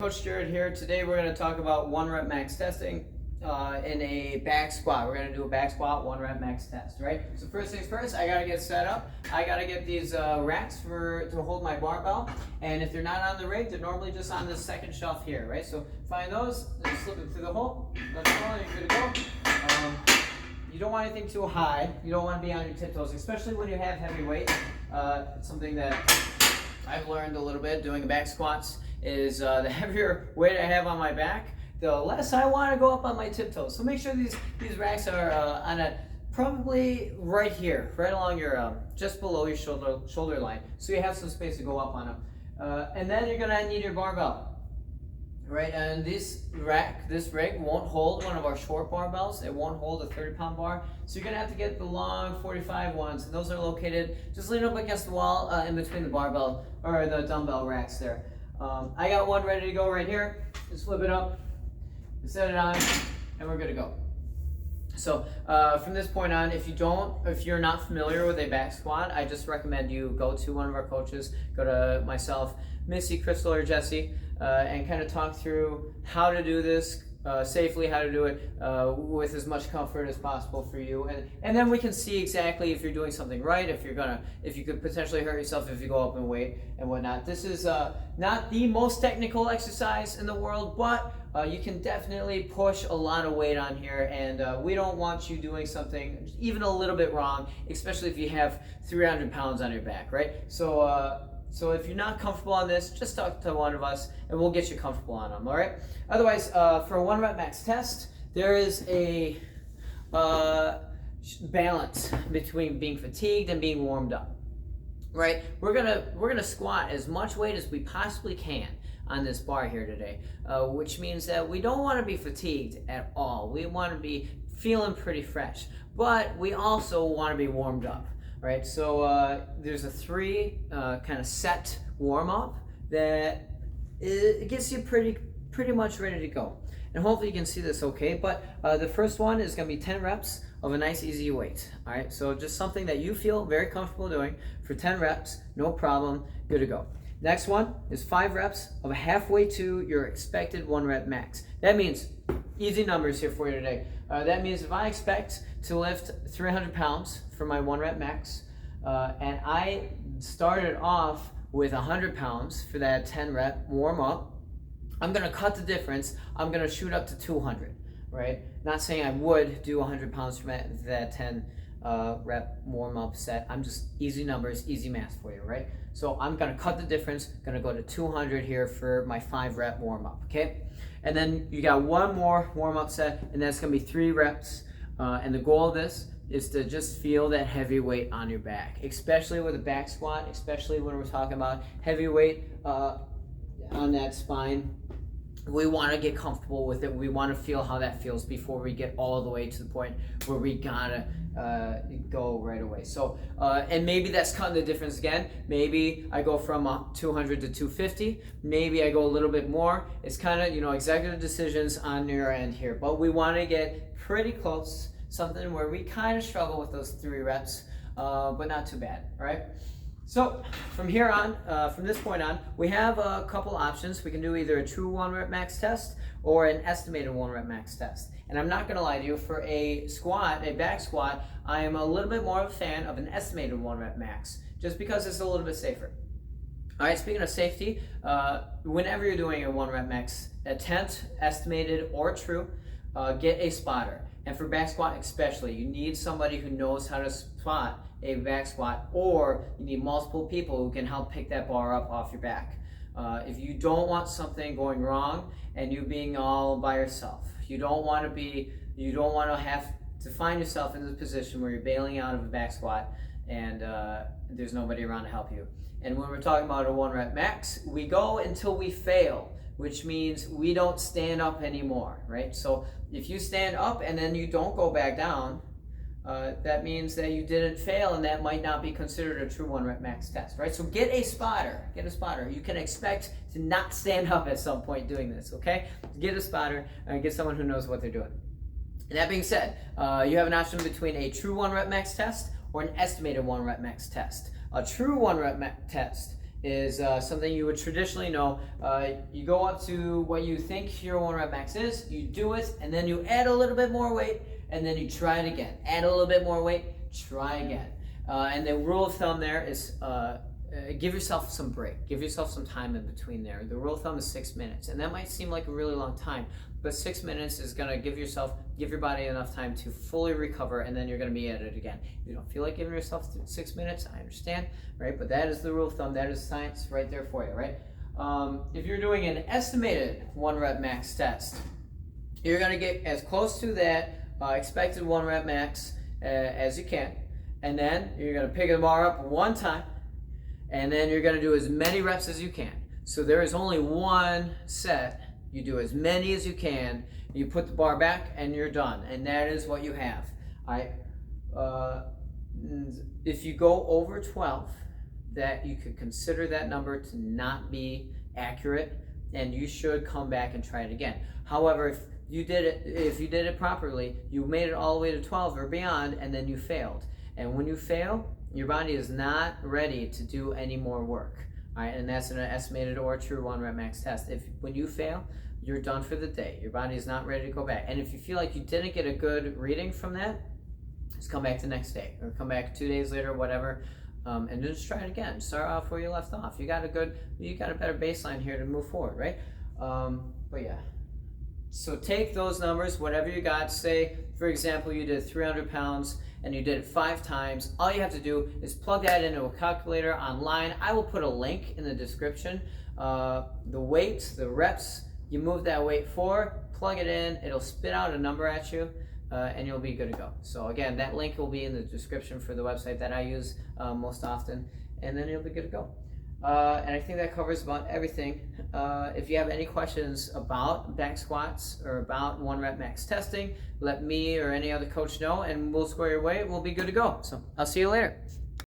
Coach Jared here. Today we're going to talk about 1 rep max testing in a back squat. We're going to do a back squat 1 rep max test, right? So first things first, I got to get set up. I got to get these racks to hold my barbell, and if they're not on the rig, they're normally just on the second shelf here, right? So find those, then slip them through the hole, let them go, you're good to go. You don't want anything too high. You don't want to be on your tiptoes, especially when you have heavy weight. It's something that I've learned a little bit doing back squats is the heavier weight I have on my back, the less I want to go up on my tiptoes. So make sure these racks are on a probably right here, right along your just below your shoulder line, so you have some space to go up on them. And then you're gonna need your barbell, right? And this rig won't hold one of our short barbells. It won't hold a 30-pound bar, so you're gonna have to get the long 45 ones, and those are located just lean up against the wall in between the barbell or the dumbbell racks there. I got one ready to go right here. Just flip it up, set it on, and we're good to go. So from this point on, if you're not familiar with a back squat, I just recommend you go to one of our coaches, go to myself, Missy, Crystal, or Jesse, and kind of talk through how to do this safely, how to do it with as much comfort as possible for you, and then we can see exactly if you're doing something right, if you could potentially hurt yourself if you go up in weight and whatnot. This is not the most technical exercise in the world, but you can definitely push a lot of weight on here, and we don't want you doing something even a little bit wrong, especially if you have 300 pounds on your back, right? So if you're not comfortable on this, just talk to one of us and we'll get you comfortable on them, all right? Otherwise, for a 1 rep max test, there is a balance between being fatigued and being warmed up, right? We're gonna squat as much weight as we possibly can on this bar here today, which means that we don't want to be fatigued at all. We want to be feeling pretty fresh, but we also want to be warmed up. Right, so there's a 3 kind of set warm up that it gets you pretty much ready to go, and hopefully you can see this okay. But the first one is going to be 10 reps of a nice easy weight. All right, so just something that you feel very comfortable doing for 10 reps, no problem, good to go. Next one is 5 reps of halfway to your expected 1 rep max. That means easy numbers here for you today. That means if I expect to lift 300 pounds for my 1 rep max, and I started off with 100 pounds for that 10 rep warm up, I'm gonna cut the difference. I'm gonna shoot up to 200, right? Not saying I would do 100 pounds for that 10 rep warm up set. I'm just easy numbers, easy math for you, right? So I'm gonna cut the difference, gonna go to 200 here for my 5 rep warm up, okay? And then you got one more warm up set, and that's gonna be 3 reps. And the goal of this is to just feel that heavy weight on your back, especially with a back squat, especially when we're talking about heavy weight on that spine. We want to get comfortable with it. We want to feel how that feels before we get all the way to the point where we gotta go right away. So, and maybe that's cutting the difference again. Maybe I go from 200 to 250. Maybe I go a little bit more. It's kind of, executive decisions on your end here. But we want to get pretty close, something where we kind of struggle with those 3 reps, but not too bad, all right? So from here on, from this point on, we have a couple options. We can do either a true 1 rep max test or an estimated 1 rep max test. And I'm not gonna lie to you, for a squat, a back squat, I am a little bit more of a fan of an estimated 1 rep max, just because it's a little bit safer. All right, speaking of safety, whenever you're doing a 1 rep max attempt, estimated or true, get a spotter. And for back squat especially, you need somebody who knows how to spot a back squat, or you need multiple people who can help pick that bar up off your back. If you don't want something going wrong and you being all by yourself, you don't want to have to find yourself in the position where you're bailing out of a back squat and there's nobody around to help you. And when we're talking about a 1 rep max, we go until we fail, which means we don't stand up anymore, right? So if you stand up and then you don't go back down, that means that you didn't fail, and that might not be considered a true 1 rep max test, right? So get a spotter, You can expect to not stand up at some point doing this, okay? Get a spotter and get someone who knows what they're doing. And that being said, you have an option between a true 1 rep max test or an estimated 1 rep max test. A true 1 rep max test is something you would traditionally know. You go up to what you think your 1 rep max is, you do it, and then you add a little bit more weight, and then you try it again. Add a little bit more weight, try again. And the rule of thumb there is give yourself some break. Give yourself some time in between there. The rule of thumb is 6 minutes, and that might seem like a really long time, but 6 minutes is going to give your body enough time to fully recover, and then you're going to be at it again. If you don't feel like giving yourself 6 minutes, I understand, right? But that is the rule of thumb. That is science right there for you, right? If you're doing an estimated 1 rep max test, you're going to get as close to that expected 1 rep max as you can, and then you're going to pick the bar up one time, and then you're going to do as many reps as you can. So there is only one set. You do as many as you can. You put the bar back, and you're done. And that is what you have. If you go over 12, that you could consider that number to not be accurate, and you should come back and try it again. However, if you did it properly, you made it all the way to 12 or beyond, and then you failed. And when you fail, your body is not ready to do any more work. All right, and that's an estimated or true 1 rep max test. When you fail, you're done for the day. Your body is not ready to go back. And if you feel like you didn't get a good reading from that, just come back the next day or come back 2 days later, whatever, and just try it again. Start off where you left off. You got a better baseline here to move forward, right? But yeah. So take those numbers, whatever you got. Say, for example, you did 300 pounds and you did it 5 times. All you have to do is plug that into a calculator online. I will put a link in the description. The weight, the reps, you move that weight forward, plug it in, it'll spit out a number at you, and you'll be good to go. So again, that link will be in the description for the website that I use most often, and then you'll be good to go. And I think that covers about everything. If you have any questions about back squats or about 1 rep max testing, let me or any other coach know, and we'll square your way. We'll be good to go. So I'll see you later.